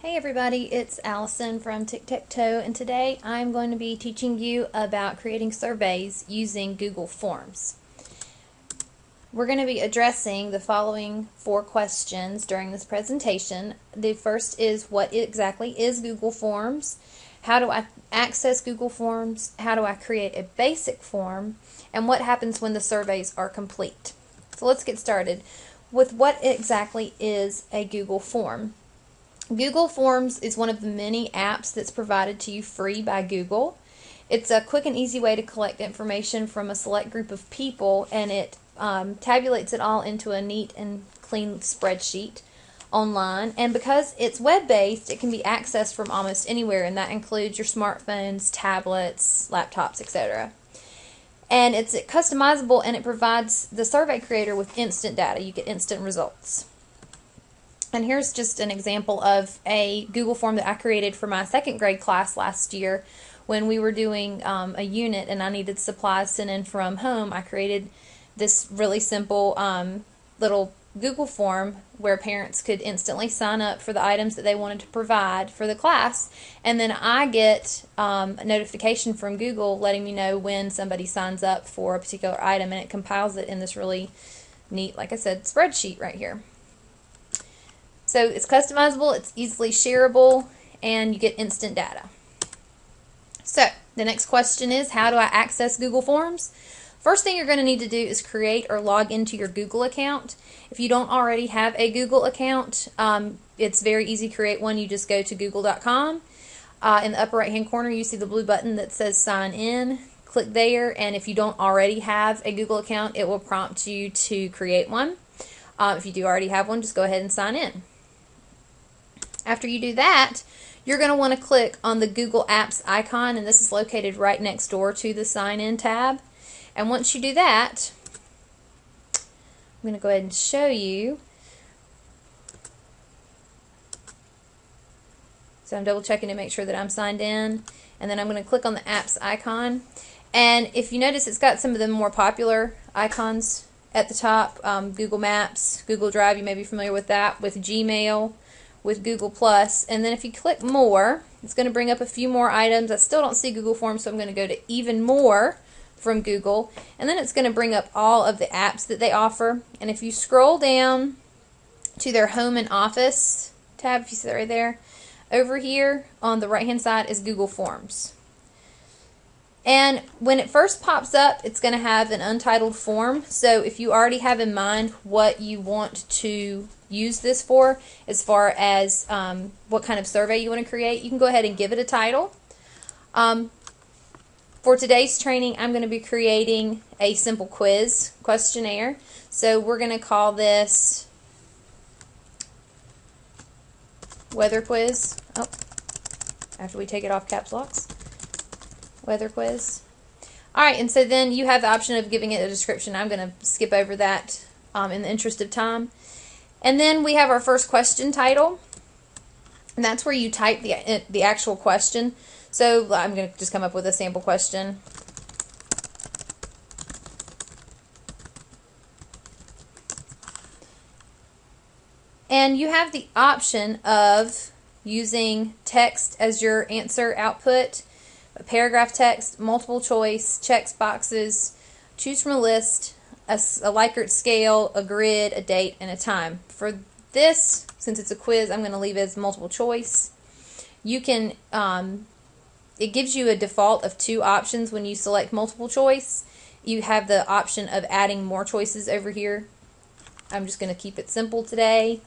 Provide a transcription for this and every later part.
Hey everybody, it's Allison from Tic Tac Toe, and today I'm going to be teaching you about creating surveys using Google Forms. We're going to be addressing the following 4 questions during this presentation. The first is, what exactly is Google Forms? How do I access Google Forms? How do I create a basic form? And what happens when the surveys are complete? So let's get started with what exactly is a Google Form. Google Forms is one of the many apps that's provided to you free by Google. It's a quick and easy way to collect information from a select group of people, and it tabulates it all into a neat and clean spreadsheet online. And because it's web-based, it can be accessed from almost anywhere, and that includes your smartphones, tablets, laptops, etc. And it's customizable, and it provides the survey creator with instant data. You get instant results. And here's just an example of a Google form that I created for my 2nd grade class last year when we were doing a unit and I needed supplies sent in from home. I created this really simple little Google form where parents could instantly sign up for the items that they wanted to provide for the class, and then I get a notification from Google letting me know when somebody signs up for a particular item, and it compiles it in this really neat, like I said, spreadsheet right here. So it's customizable, it's easily shareable, and you get instant data. So the next question is, how do I access Google Forms? First thing you're going to need to do is create or log into your Google account. If you don't already have a Google account, it's very easy to create one. You just go to google.com. In the upper right hand corner you see the blue button that says sign in. Click there, and if you don't already have a Google account, it will prompt you to create one. If you do already have one, just go ahead and sign in. After you do that, you're going to want to click on the Google Apps icon, and this is located right next door to the Sign In tab. And once you do that, I'm going to go ahead and show you. So I'm double checking to make sure that I'm signed in, and then I'm going to click on the Apps icon. And if you notice, it's got some of the more popular icons at the top. Google Maps, Google Drive, you may be familiar with that, with Gmail, with Google+, and then if you click more, it's going to bring up a few more items. I still don't see Google Forms, so I'm going to go to even more from Google, and then it's going to bring up all of the apps that they offer. And if you scroll down to their Home and Office tab, if you see that right there, over here on the right hand side is Google Forms. And when it first pops up, it's going to have an untitled form. So if you already have in mind what you want to use this for, as far as what kind of survey you want to create, you can go ahead and give it a title. For today's training, I'm going to be creating a simple quiz questionnaire. So we're going to call this Weather Quiz. Oh, after we take it off caps locks. Weather quiz. Alright, and so then you have the option of giving it a description. I'm going to skip over that in the interest of time. And then we have our first question title, and that's where you type the actual question. So I'm going to just come up with a sample question. And you have the option of using text as your answer output, a paragraph text, multiple choice, checks boxes, choose from a list, a Likert scale, a grid, a date, and a time. For this, since it's a quiz, I'm going to leave it as multiple choice. You can, it gives you a default of 2 options when you select multiple choice. You have the option of adding more choices over here. I'm just going to keep it simple today.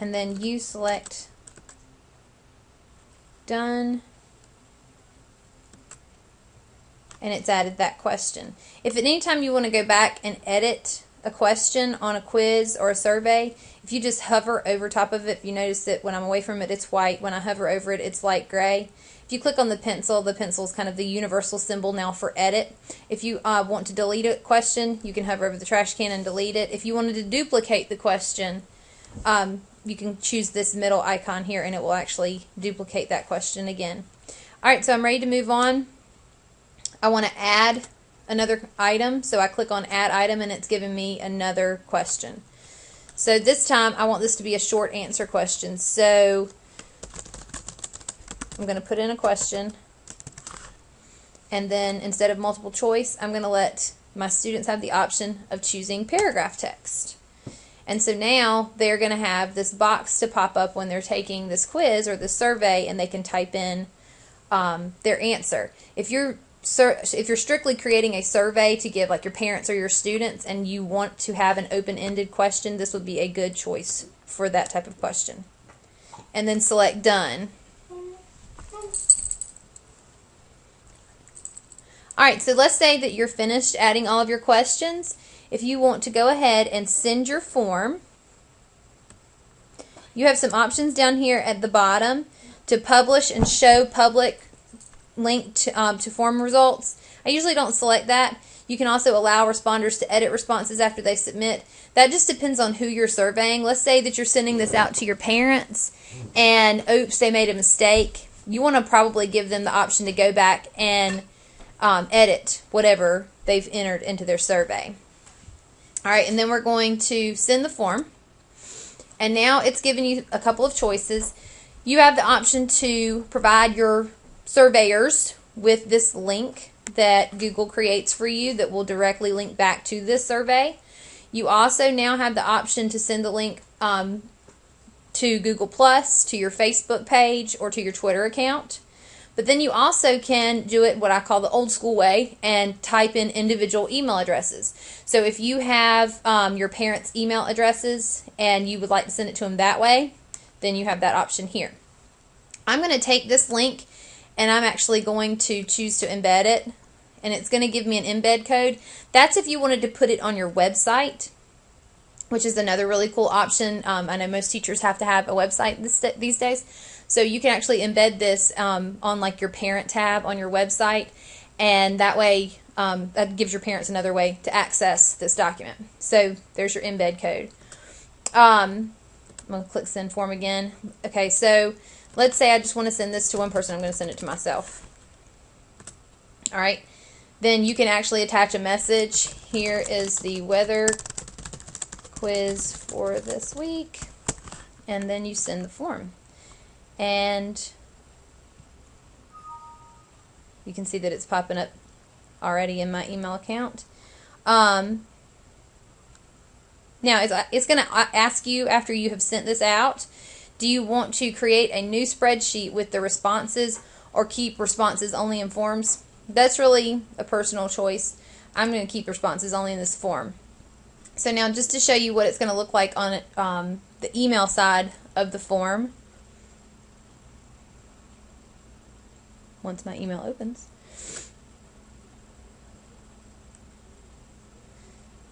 And then you select done, and it's added that question. If at any time you want to go back and edit a question on a quiz or a survey, if you just hover over top of it, if you notice that when I'm away from it it's white, when I hover over it it's light gray. If you click on the pencil is kind of the universal symbol now for edit. If you want to delete a question, you can hover over the trash can and delete it. If you wanted to duplicate the question, you can choose this middle icon here and it will actually duplicate that question again. Alright, so I'm ready to move on. I want to add another item, so I click on add item and it's giving me another question. So this time I want this to be a short answer question, so I'm going to put in a question, and then instead of multiple choice I'm going to let my students have the option of choosing paragraph text. And so now they're going to have this box to pop up when they're taking this quiz or this survey, and they can type in their answer. If you're strictly creating a survey to give like your parents or your students and you want to have an open-ended question, this would be a good choice for that type of question. And then select done. Alright, so let's say that you're finished adding all of your questions. If you want to go ahead and send your form, you have some options down here at the bottom to publish and show public link to form results. I usually don't select that. You can also allow responders to edit responses after they submit. That just depends on who you're surveying. Let's say that you're sending this out to your parents and oops, they made a mistake. You want to probably give them the option to go back and edit whatever they've entered into their survey. Alright, and then we're going to send the form. And now it's giving you a couple of choices. You have the option to provide your surveyors with this link that Google creates for you that will directly link back to this survey. You also now have the option to send the link to Google+, to your Facebook page, or to your Twitter account. But then you also can do it what I call the old school way and type in individual email addresses. So if you have your parents' email addresses and you would like to send it to them that way, then you have that option here. I'm going to take this link and I'm actually going to choose to embed it, and it's going to give me an embed code. That's if you wanted to put it on your website, which is another really cool option. I know most teachers have to have a website these days. So you can actually embed this on like your parent tab on your website, and that way that gives your parents another way to access this document. So there's your embed code. I'm going to click send form again. Okay, so let's say I just want to send this to one person. I'm going to send it to myself. Alright, then you can actually attach a message. Here is the weather quiz for this week, and then you send the form. And you can see that it's popping up already in my email account. Now it's going to ask you after you have sent this out, do you want to create a new spreadsheet with the responses or keep responses only in forms? That's really a personal choice. I'm going to keep responses only in this form. So now just to show you what it's going to look like on the email side of the form, once my email opens.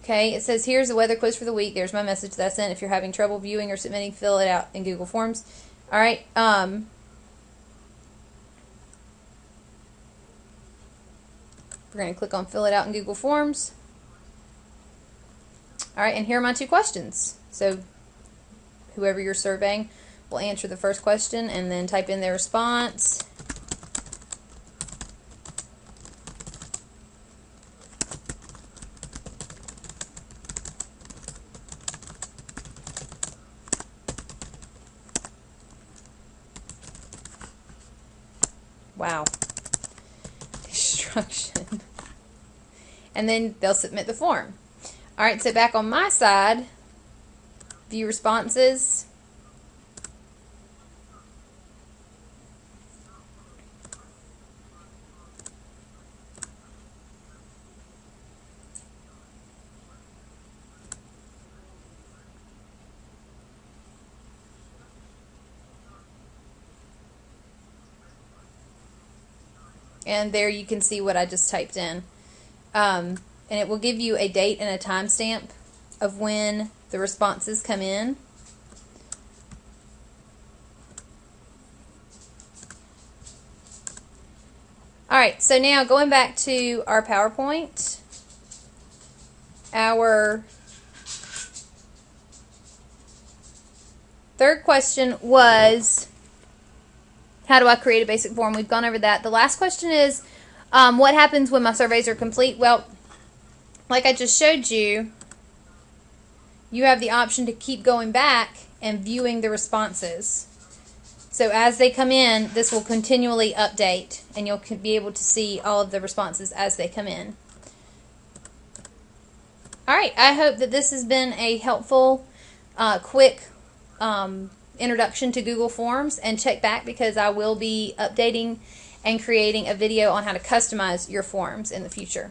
Okay, it says here's the weather quiz for the week. There's my message that I sent. If you're having trouble viewing or submitting, fill it out in Google Forms. Alright, we're going to click on fill it out in Google Forms. Alright, and here are my two questions. So whoever you're surveying will answer the first question and then type in their response. Wow. Destruction. And then they'll submit the form. Alright, so back on my side, view responses. And there you can see what I just typed in. And it will give you a date and a timestamp of when the responses come in. Alright, so now going back to our PowerPoint, our third question was, how do I create a basic form? We've gone over that. The last question is, what happens when my surveys are complete? Well, like I just showed you, you have the option to keep going back and viewing the responses. So as they come in, this will continually update, and you'll be able to see all of the responses as they come in. Alright, I hope that this has been a helpful, quick introduction to Google Forms, and check back because I will be updating and creating a video on how to customize your forms in the future.